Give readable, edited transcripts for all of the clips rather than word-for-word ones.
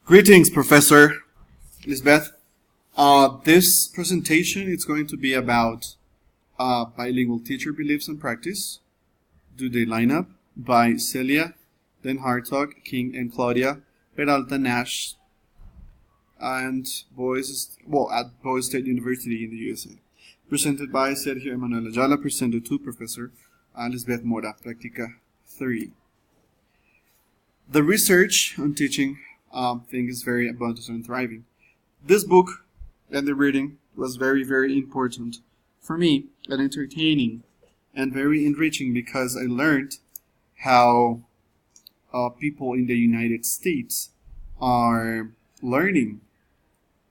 Greetings, Professor Lisbeth. This presentation is going to be about bilingual teacher beliefs and practice. Do they line up? By Celia, Den Hartog, King, and Claudia Peralta Nash, and at Boise State University in the USA. Presented by Sergio Emanuel Ayala, presented to Professor Lisbeth Mora, Practica III. The research on teaching thing is very abundant and thriving. This book and the reading was very, very important for me and entertaining and very enriching because I learned how people in the United States are learning.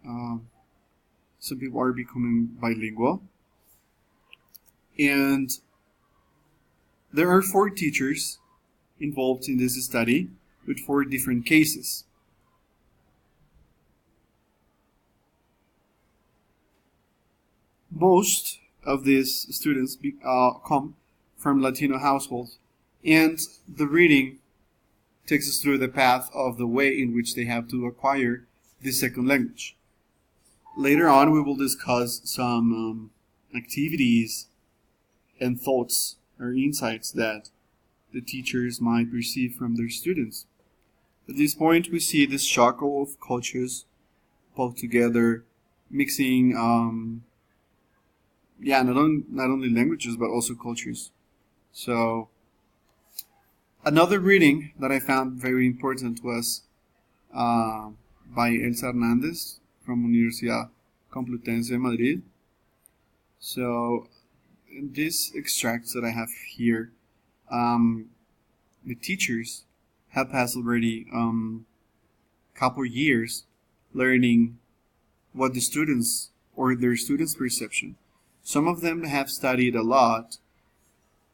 Some people are becoming bilingual. And there are 4 teachers involved in this study with 4 different cases. Most of these students come from Latino households, and the reading takes us through the path of the way in which they have to acquire this second language. Later on, we will discuss some activities and thoughts or insights that the teachers might receive from their students. At this point, we see this shock of cultures both together, mixing not only languages but also cultures. So another reading that I found very important was by Elsa Hernandez from Universidad Complutense de Madrid. So in these extracts that I have here, the teachers have passed already couple years learning what the students or their students' perception. Some of them have studied a lot,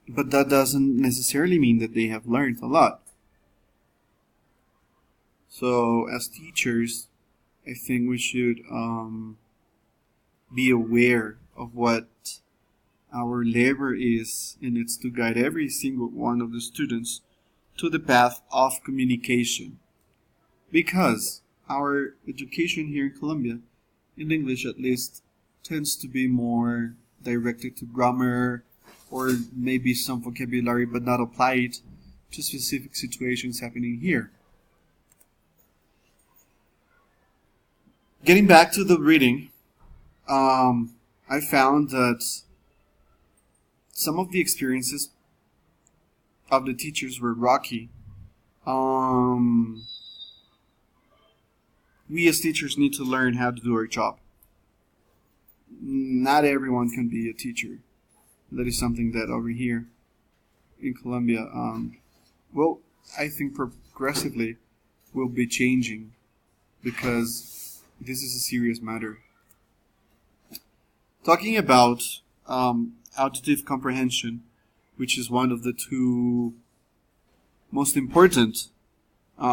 but that doesn't necessarily mean that they have learned a lot. So as teachers, I think we should be aware of what our labor is, and it's to guide every single one of the students to the path of communication. Because our education here in Colombia, in English at least, tends to be more directed to grammar or maybe some vocabulary but not applied to specific situations happening here. Getting back to the reading, I found that some of the experiences of the teachers were rocky. We as teachers need to learn how to do our job. Not everyone can be a teacher. That is something that over here in Colombia, I think progressively will be changing because this is a serious matter. Talking about auditive comprehension, which is one of the 2 most important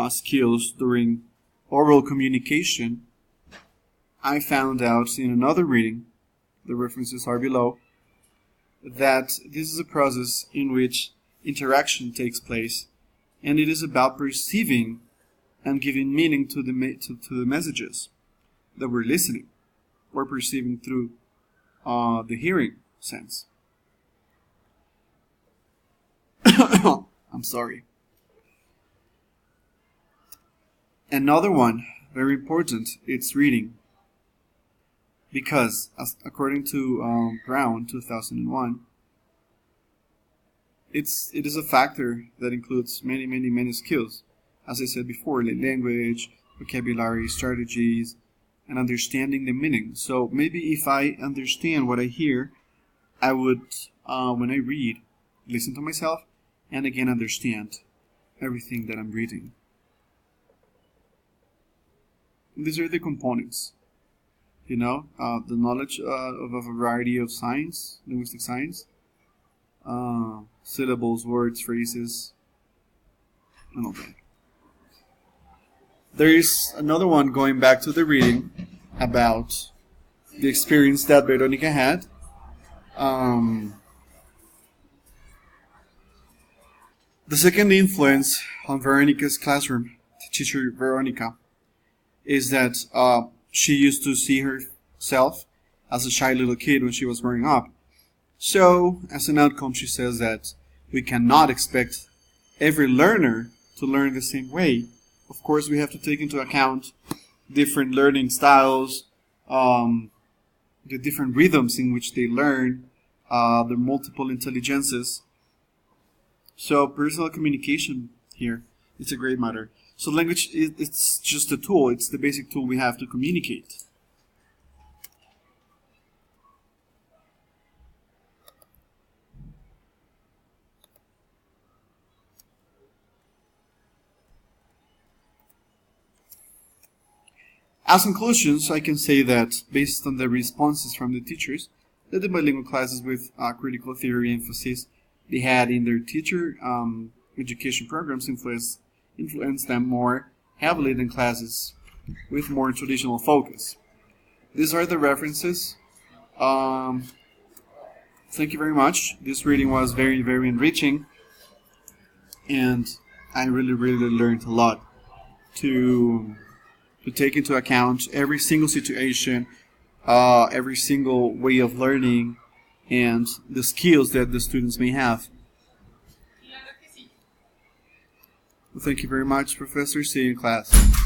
skills during oral communication, I found out in another reading, the references are below, that this is a process in which interaction takes place, and it is about perceiving and giving meaning to the messages that we're listening or perceiving through the hearing sense. I'm sorry. Another one, very important, it's reading. Because, according to Brown, 2001, it is a factor that includes many skills. As I said before, like language, vocabulary, strategies, and understanding the meaning. So maybe if I understand what I hear, I would, when I read, listen to myself and again understand everything that I'm reading. These are the components. The knowledge of a variety of science, linguistic science, syllables, words, phrases, and all that. There is another one going back to the reading about the experience that Veronica had. The second influence on Veronica's classroom, teacher Veronica, is that she used to see herself as a shy little kid when she was growing up. So, as an outcome, she says that we cannot expect every learner to learn the same way. Of course, we have to take into account different learning styles, the different rhythms in which they learn, the multiple intelligences. So personal communication here, it's a great matter. So language, it's just a tool. It's the basic tool we have to communicate. As conclusions, I can say that based on the responses from the teachers, that the bilingual classes with critical theory emphasis they had in their teacher education programs influenced them more heavily than classes with more traditional focus. These are the references. Thank you very much. This reading was very, very enriching, and I really, really learned a lot to take into account every single situation, every single way of learning, and the skills that the students may have. Well, thank you very much, Professor. See you in class.